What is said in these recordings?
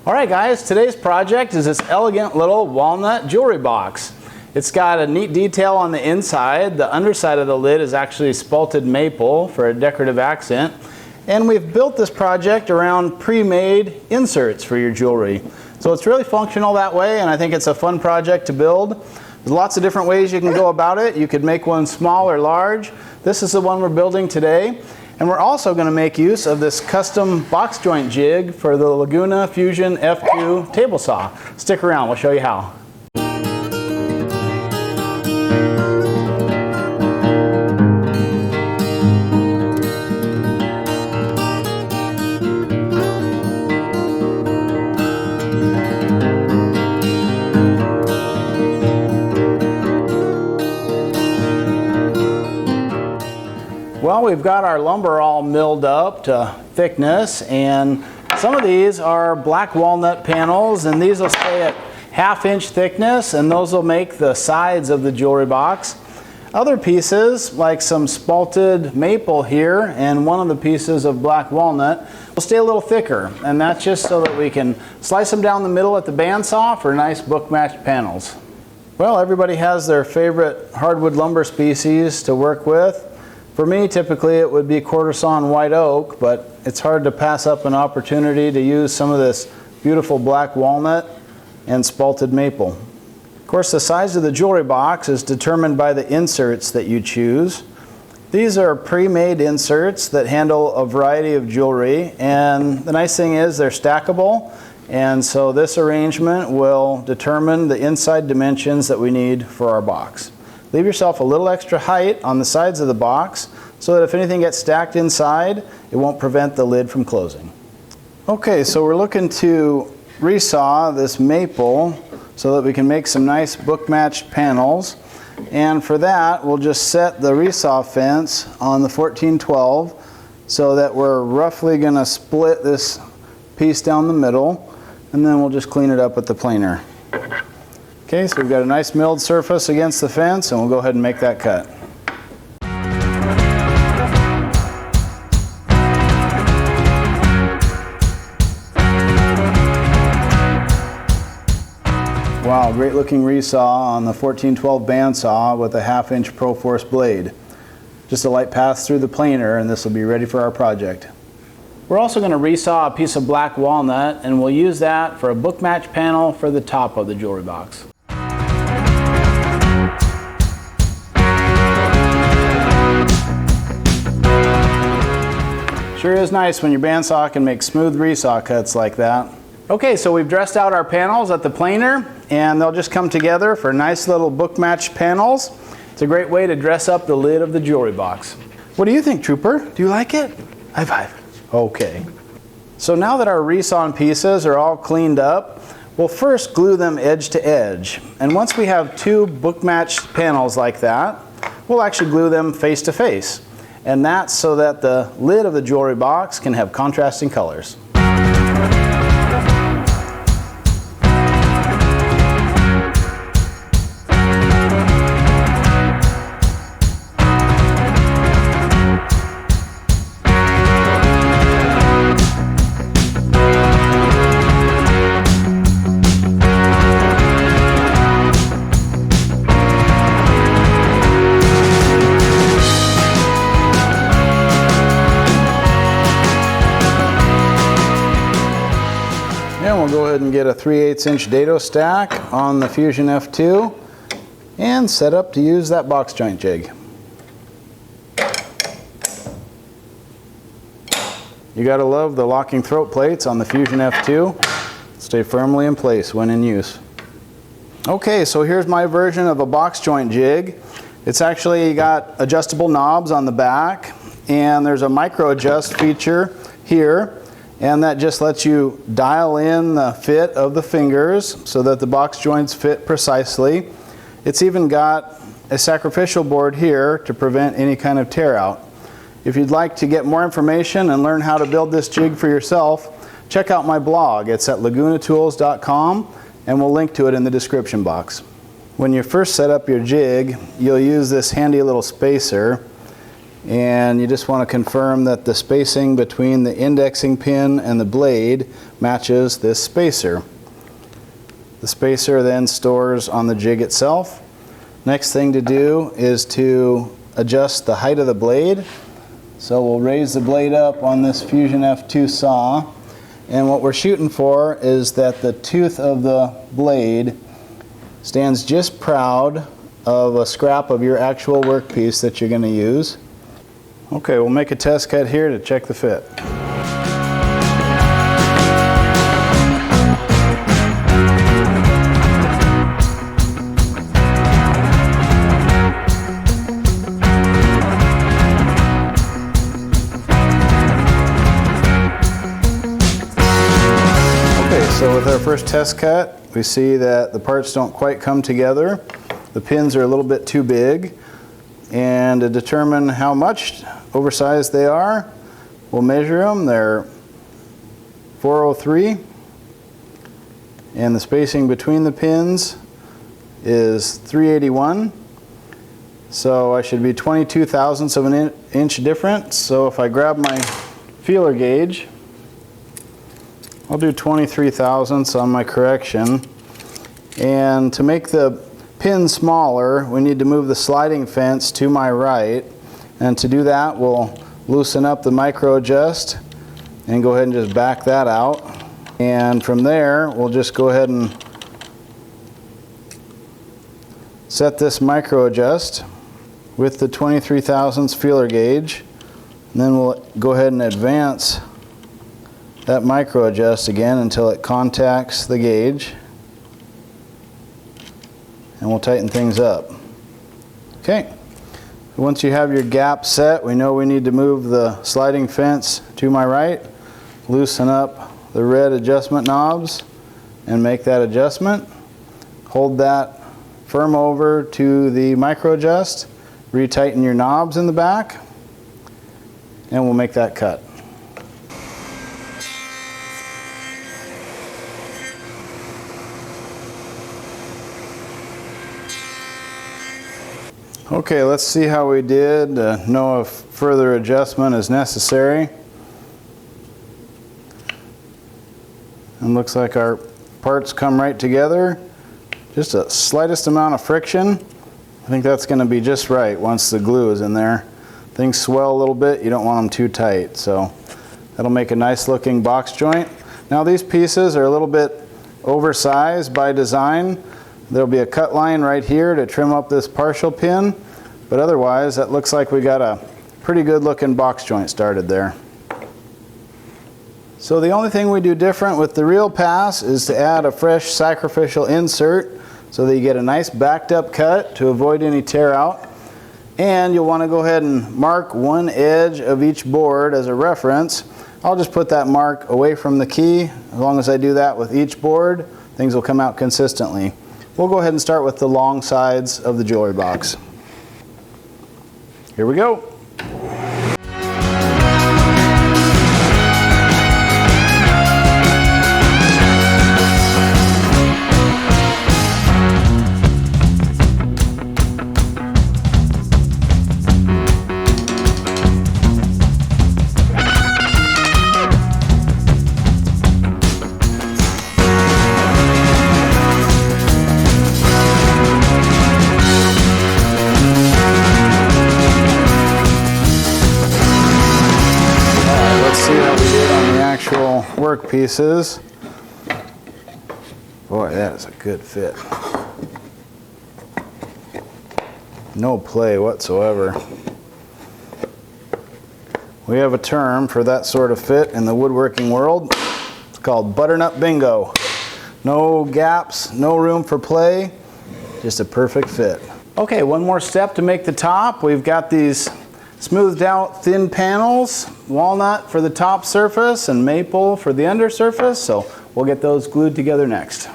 Alright guys, today's project is this elegant little walnut jewelry box. It's got a neat detail on the inside. The underside of the lid is actually spalted maple for a decorative accent. And we've built this project around pre-made inserts for your jewelry. So it's really functional that way, and I think it's a fun project to build. There's lots of different ways you can go about it. You could make one small or large. This is the one we're building today. And we're also going to make use of this custom box joint jig for the Laguna Fusion F2 table saw. Stick around, we'll show you how. Well, we've got our lumber all milled up to thickness, and some of these are black walnut panels, and these will stay at 1/2 inch thickness, and those will make the sides of the jewelry box. Other pieces, like some spalted maple here and one of the pieces of black walnut, will stay a little thicker, and that's just so that we can slice them down the middle at the bandsaw for nice book-matched panels. Well, everybody has their favorite hardwood lumber species to work with. For me, typically it would be quarter sawn white oak, but it's hard to pass up an opportunity to use some of this beautiful black walnut and spalted maple. Of course, the size of the jewelry box is determined by the inserts that you choose. These are pre-made inserts that handle a variety of jewelry, and the nice thing is they're stackable, and so this arrangement will determine the inside dimensions that we need for our box. Leave yourself a little extra height on the sides of the box so that if anything gets stacked inside, it won't prevent the lid from closing. Okay, so we're looking to resaw this maple so that we can make some nice book-matched panels. And for that, we'll just set the resaw fence on the 1412 so that we're roughly going to split this piece down the middle, and then we'll just clean it up with the planer. Okay, so we've got a nice milled surface against the fence, and we'll go ahead and make that cut. Wow, great looking resaw on the 1412 bandsaw with a 1/2 inch Pro-Force blade. Just a light pass through the planer, and this will be ready for our project. We're also going to resaw a piece of black walnut, and we'll use that for a book match panel for the top of the jewelry box. Sure is nice when your bandsaw can make smooth resaw cuts like that. Okay, so we've dressed out our panels at the planer, and they'll just come together for nice little book match panels. It's a great way to dress up the lid of the jewelry box. What do you think, Trooper? Do you like it? High five. Okay. So now that our resawn pieces are all cleaned up, we'll first glue them edge to edge. And once we have two book matched panels like that, we'll actually glue them face to face. And that's so that the lid of the jewelry box can have contrasting colors. And we'll go ahead and get a 3/8 inch dado stack on the Fusion F2 and set up to use that box joint jig. You gotta love the locking throat plates on the Fusion F2. Stay firmly in place when in use. Okay, so here's my version of a box joint jig. It's actually got adjustable knobs on the back, and there's a micro adjust feature here. And that just lets you dial in the fit of the fingers so that the box joints fit precisely. It's even got a sacrificial board here to prevent any kind of tear out. If you'd like to get more information and learn how to build this jig for yourself, check out my blog. It's at lagunatools.com, and we'll link to it in the description box. When you first set up your jig, you'll use this handy little spacer. And you just want to confirm that the spacing between the indexing pin and the blade matches this spacer. The spacer then stores on the jig itself. Next thing to do is to adjust the height of the blade. So we'll raise the blade up on this Fusion F2 saw, and what we're shooting for is that the tooth of the blade stands just proud of a scrap of your actual workpiece that you're going to use. Okay, we'll make a test cut here to check the fit. Okay, so with our first test cut, we see that the parts don't quite come together. The pins are a little bit too big. And to determine how much oversized they are, we'll measure them. They're 403, and the spacing between the pins is 381. So I should be 22 thousandths of an inch difference. So if I grab my feeler gauge, I'll do 23 thousandths on my correction. And to make the pin smaller, we need to move the sliding fence to my right, and to do that we'll loosen up the micro adjust and go ahead and just back that out, and from there we'll just go ahead and set this micro adjust with the 23 thousandths feeler gauge, and then we'll go ahead and advance that micro adjust again until it contacts the gauge. And we'll tighten things up. Okay, once you have your gap set, we know we need to move the sliding fence to my right, loosen up the red adjustment knobs and make that adjustment. Hold that firm over to the micro adjust, retighten your knobs in the back, and we'll make that cut. Okay, let's see how we did. Know if further adjustment is necessary. And looks like our parts come right together. Just a slightest amount of friction. I think that's going to be just right once the glue is in there. Things swell a little bit, you don't want them too tight. So that'll make a nice looking box joint. Now these pieces are a little bit oversized by design. There'll be a cut line right here to trim up this partial pin, but otherwise that looks like we got a pretty good looking box joint started there. So the only thing we do different with the reel pass is to add a fresh sacrificial insert so that you get a nice backed up cut to avoid any tear out. And you'll want to go ahead and mark one edge of each board as a reference. I'll just put that mark away from the key. As long as I do that with each board, things will come out consistently. We'll go ahead and start with the long sides of the jewelry box. Here we go. Work pieces. Boy, that is a good fit. No play whatsoever. We have a term for that sort of fit in the woodworking world. It's called butternut bingo. No gaps, no room for play, just a perfect fit. Okay, one more step to make the top. We've got these smoothed out thin panels, walnut for the top surface and maple for the under surface, so we'll get those glued together next.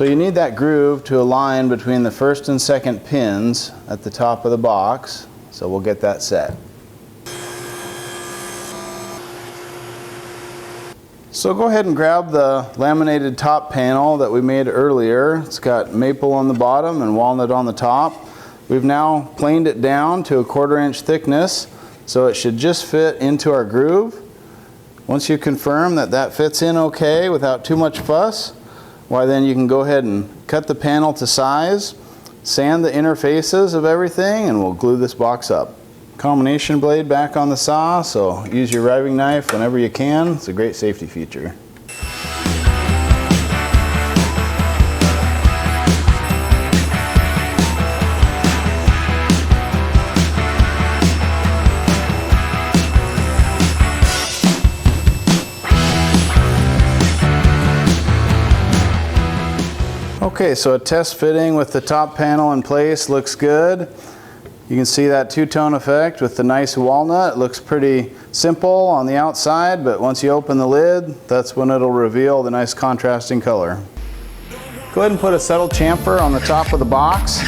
So you need that groove to align between the first and second pins at the top of the box. So we'll get that set. So go ahead and grab the laminated top panel that we made earlier. It's got maple on the bottom and walnut on the top. We've now planed it down to a 1/4 inch thickness, so it should just fit into our groove. Once you confirm that that fits in okay without too much fuss, why then you can go ahead and cut the panel to size, sand the interfaces of everything, and we'll glue this box up. Combination blade back on the saw, so use your riving knife whenever you can. It's a great safety feature. Okay, so a test fitting with the top panel in place looks good. You can see that two-tone effect with the nice walnut. It looks pretty simple on the outside, but once you open the lid, that's when it'll reveal the nice contrasting color. Go ahead and put a settle chamfer on the top of the box.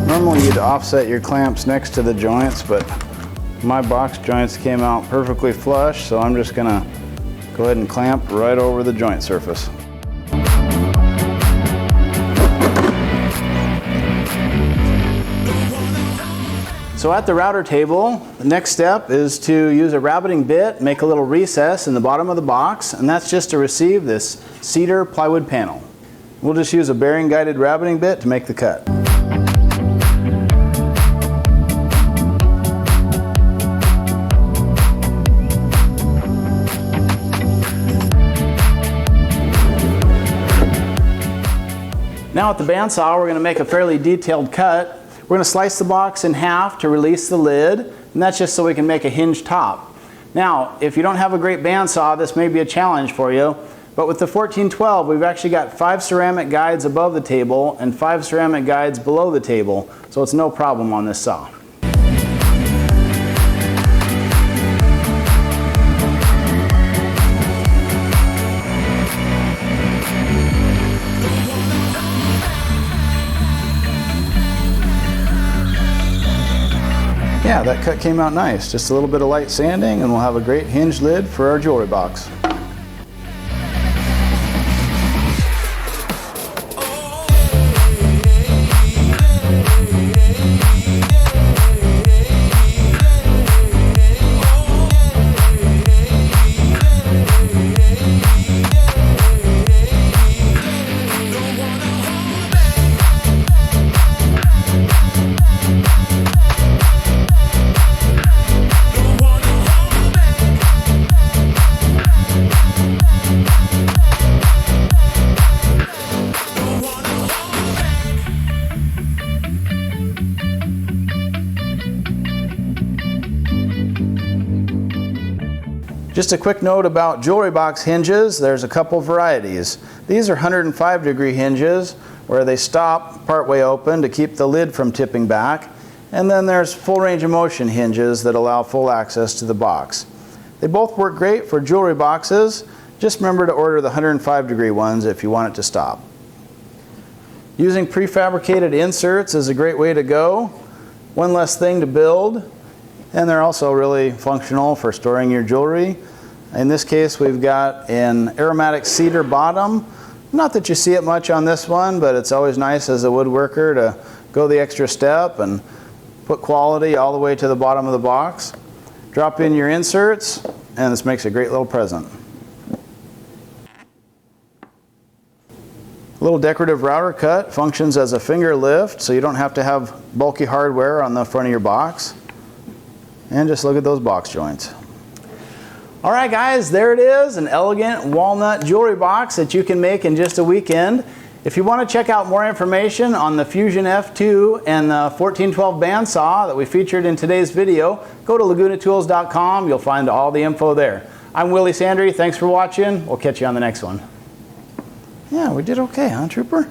Normally you'd offset your clamps next to the joints, but my box joints came out perfectly flush, so I'm just gonna go ahead and clamp right over the joint surface. So at the router table, the next step is to use a rabbiting bit, make a little recess in the bottom of the box, and that's just to receive this cedar plywood panel. We'll just use a bearing guided rabbiting bit to make the cut. Now at the bandsaw, we're going to make a fairly detailed cut. We're going to slice the box in half to release the lid, and that's just so we can make a hinged top. Now, if you don't have a great bandsaw, this may be a challenge for you, but with the 1412, we've actually got 5 ceramic guides above the table and 5 ceramic guides below the table, so it's no problem on this saw. Yeah, that cut came out nice. Just a little bit of light sanding and we'll have a great hinged lid for our jewelry box. Just a quick note about jewelry box hinges. There's a couple varieties. These are 105-degree hinges where they stop partway open to keep the lid from tipping back. And then there's full range of motion hinges that allow full access to the box. They both work great for jewelry boxes. Just remember to order the 105-degree ones if you want it to stop. Using prefabricated inserts is a great way to go. One less thing to build. And they're also really functional for storing your jewelry. In this case, we've got an aromatic cedar bottom. Not that you see it much on this one, but it's always nice as a woodworker to go the extra step and put quality all the way to the bottom of the box. Drop in your inserts, and this makes a great little present. A little decorative router cut functions as a finger lift, so you don't have to have bulky hardware on the front of your box. And just look at those box joints. All right guys, there it is, an elegant walnut jewelry box that you can make in just a weekend. If you want to check out more information on the Fusion F2 and the 1412 bandsaw that we featured in today's video, go to lagunatools.com. You'll find all the info there. I'm Willie Sandry. Thanks for watching. We'll catch you on the next one. Yeah, we did okay, huh, Trooper?